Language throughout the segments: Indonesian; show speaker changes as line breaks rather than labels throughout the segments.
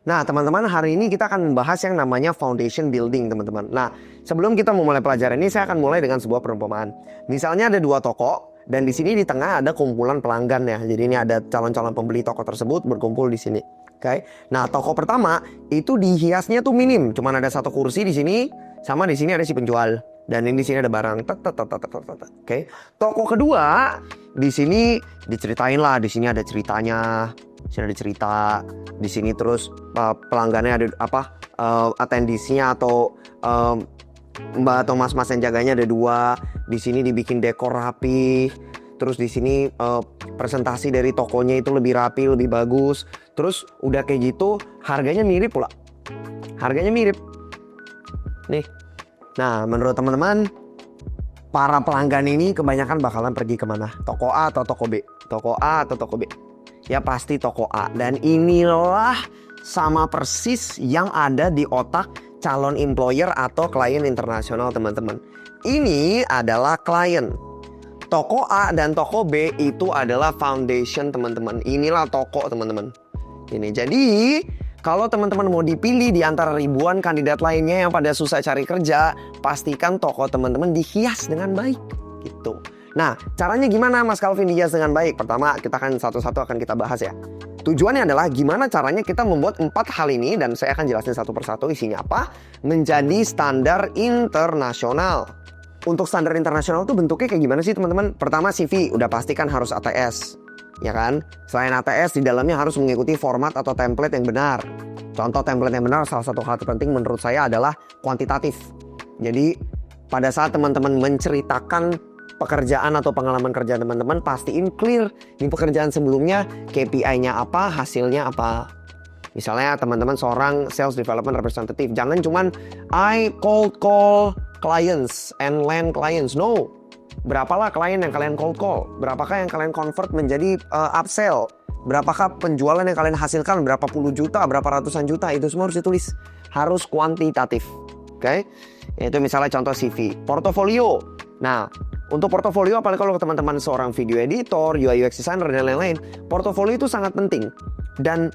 Nah, teman-teman, hari ini kita akan membahas yang namanya foundation building, teman-teman. Nah, sebelum kita memulai pelajaran ini, saya akan mulai dengan sebuah perumpamaan. Misalnya ada dua toko, dan di sini di tengah ada kumpulan pelanggan ya. Jadi ini ada calon-calon pembeli toko tersebut berkumpul di sini. Oke. Nah, toko pertama itu dihiasnya tuh minim, cuman ada satu kursi di sini, sama di sini ada si penjual. Dan ini di sini ada barang. Oke. Toko kedua di sini diceritain lah, di sini ada ceritanya. Di sini ada cerita, di sini terus pelanggannya ada attendisnya atau mbak atau mas-mas yang jaganya ada dua. Di sini dibikin dekor rapi. Terus di sini presentasi dari tokonya itu lebih rapi, lebih bagus. Terus udah kayak gitu harganya mirip pula. Harganya mirip. Nih. Nah, menurut teman-teman, para pelanggan ini kebanyakan bakalan pergi kemana? Toko A atau toko B? Toko A atau toko B? Ya pasti toko A. Dan inilah sama persis yang ada di otak calon employer atau klien internasional, teman-teman. Ini adalah klien. Toko A dan toko B itu adalah foundation, teman-teman. Inilah toko, teman-teman. Ini jadi kalau teman-teman mau dipilih di antara ribuan kandidat lainnya yang pada susah cari kerja, pastikan toko teman-teman dihias dengan baik gitu. Nah, caranya gimana Mas Calvin dihias dengan baik? Pertama, kita akan satu-satu akan kita bahas ya. Tujuannya adalah gimana caranya kita membuat 4 hal ini, dan saya akan jelasin satu persatu isinya apa, menjadi standar internasional. Untuk standar internasional tuh bentuknya kayak gimana sih teman-teman? Pertama, CV udah pastikan harus ATS, ya kan? Selain ATS, di dalamnya harus mengikuti format atau template yang benar. Contoh template yang benar, salah satu hal terpenting menurut saya adalah kuantitatif. Jadi pada saat teman-teman menceritakan pekerjaan atau pengalaman kerja teman-teman, pastiin clear di pekerjaan sebelumnya KPI-nya apa, hasilnya apa. Misalnya teman-teman seorang sales development representative, jangan cuman I cold call clients and land clients. No, berapalah klien yang kalian cold call, berapakah yang kalian convert menjadi upsell, berapakah penjualan yang kalian hasilkan, berapa puluh juta, berapa ratusan juta, itu semua harus ditulis, harus kuantitatif. Oke, itu misalnya contoh CV. Portofolio. Nah, untuk portofolio, apalagi kalau teman-teman seorang video editor, UI UX designer, dan lain-lain, portofolio itu sangat penting. Dan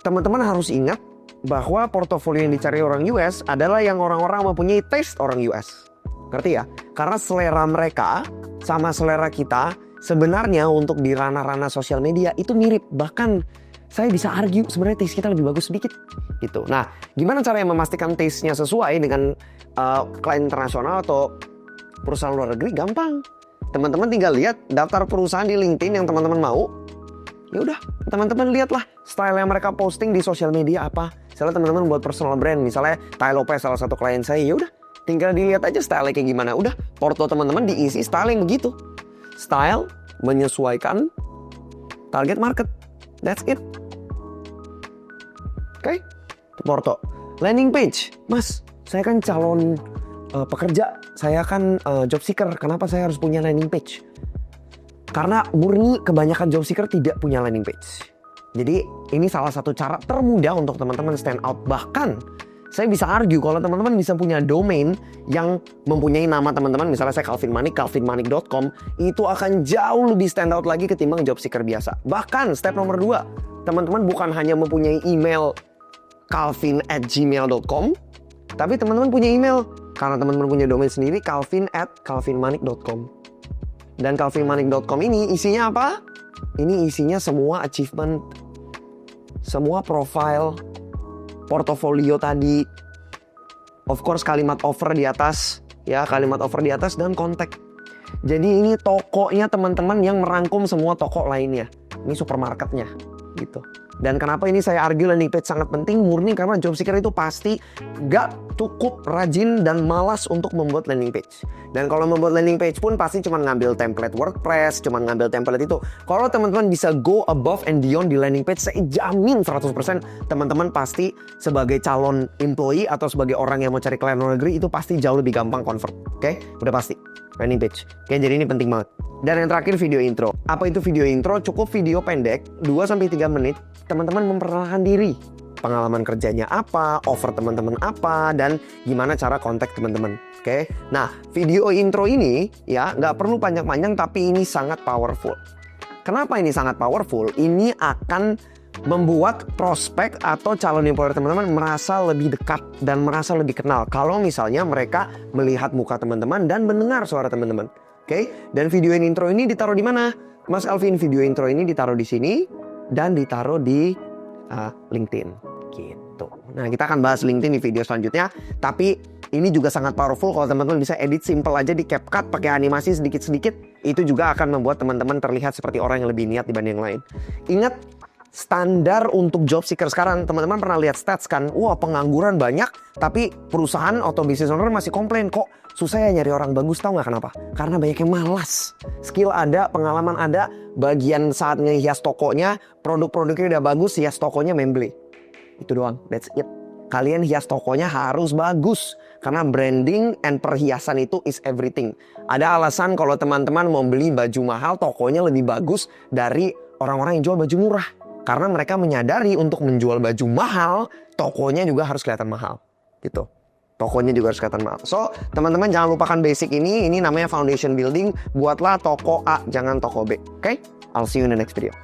teman-teman harus ingat bahwa portofolio yang dicari orang US adalah yang orang-orang mempunyai taste orang US. Ngerti ya? Karena selera mereka sama selera kita sebenarnya untuk di ranah-ranah sosial media itu mirip. Bahkan saya bisa argue sebenarnya taste kita lebih bagus sedikit gitu. Nah, gimana caranya memastikan taste-nya sesuai dengan klien internasional atau perusahaan luar negeri? Gampang. Teman-teman tinggal lihat daftar perusahaan di LinkedIn yang teman-teman mau. Ya udah, teman-teman lihatlah style yang mereka posting di sosial media apa. Misalnya teman-teman buat personal brand, misalnya Tai Lopez salah satu klien saya, ya udah, tinggal dilihat aja style kayak gimana. Udah, porto teman-teman diisi style yang begitu. Style menyesuaikan target market. That's it. Oke? Porto. Landing page. Mas, saya kan calon pekerja, saya kan job seeker. Kenapa saya harus punya landing page? Karena murni kebanyakan job seeker tidak punya landing page. Jadi ini salah satu cara termudah untuk teman-teman stand out. Bahkan saya bisa argue kalau teman-teman bisa punya domain yang mempunyai nama teman-teman, misalnya saya Calvin Manik, calvinmanik.com, itu akan jauh lebih stand out lagi ketimbang job seeker biasa. Bahkan step nomor 2, teman-teman bukan hanya mempunyai email calvin@gmail.com, tapi teman-teman punya email karena teman-teman punya domain sendiri, calvin@calvinmanik.com. Dan calvinmanik.com ini isinya apa? Ini isinya semua achievement, semua profile, portofolio tadi, of course kalimat offer di atas, ya kalimat offer di atas, dan kontak. Jadi ini tokonya teman-teman yang merangkum semua toko lainnya. Ini supermarketnya gitu. Dan kenapa ini saya argue landing page sangat penting, murni karena job seeker itu pasti gak cukup rajin dan malas untuk membuat landing page. Dan kalau membuat landing page pun pasti cuma ngambil template WordPress, cuma ngambil template itu. Kalau teman-teman bisa go above and beyond di landing page, saya jamin 100% teman-teman pasti sebagai calon employee atau sebagai orang yang mau cari klien luar negeri itu pasti jauh lebih gampang convert. Oke? Udah pasti. Landing page. Oke, jadi ini penting banget. Dan yang terakhir video intro. Apa itu video intro? Cukup video pendek 2-3 menit. Teman-teman memperkenalkan diri, pengalaman kerjanya apa, offer teman-teman apa, dan gimana cara kontak teman-teman. Oke, nah video intro ini ya nggak perlu panjang-panjang, tapi ini sangat powerful. Kenapa ini sangat powerful? Ini akan membuat prospek atau calon employer teman-teman merasa lebih dekat dan merasa lebih kenal. Kalau misalnya mereka melihat muka teman-teman dan mendengar suara teman-teman. Oke? Dan video intro ini ditaruh di mana? Mas Alvin, video intro ini ditaruh di sini dan ditaruh di LinkedIn. Gitu. Nah, kita akan bahas LinkedIn di video selanjutnya. Tapi ini juga sangat powerful kalau teman-teman bisa edit simple aja di CapCut pakai animasi sedikit-sedikit. Itu juga akan membuat teman-teman terlihat seperti orang yang lebih niat dibanding yang lain. Ingat, standar untuk job seeker sekarang, teman-teman pernah lihat stats kan? Wah, pengangguran banyak, tapi perusahaan atau business owner masih komplain, kok susah ya nyari orang bagus. Tahu nggak kenapa? Karena banyak yang malas. Skill ada, pengalaman ada, bagian saat ngehias tokonya, produk-produknya udah bagus, hias tokonya memble. Itu doang, that's it. Kalian hias tokonya harus bagus. Karena branding and perhiasan itu is everything. Ada alasan kalau teman-teman mau beli baju mahal, tokonya lebih bagus dari orang-orang yang jual baju murah. Karena mereka menyadari untuk menjual baju mahal, tokonya juga harus kelihatan mahal. Gitu. Tokonya juga harus kelihatan mahal. So, teman-teman jangan lupakan basic ini. Ini namanya foundation building. Buatlah toko A, jangan toko B. Oke? I'll see you in the next video.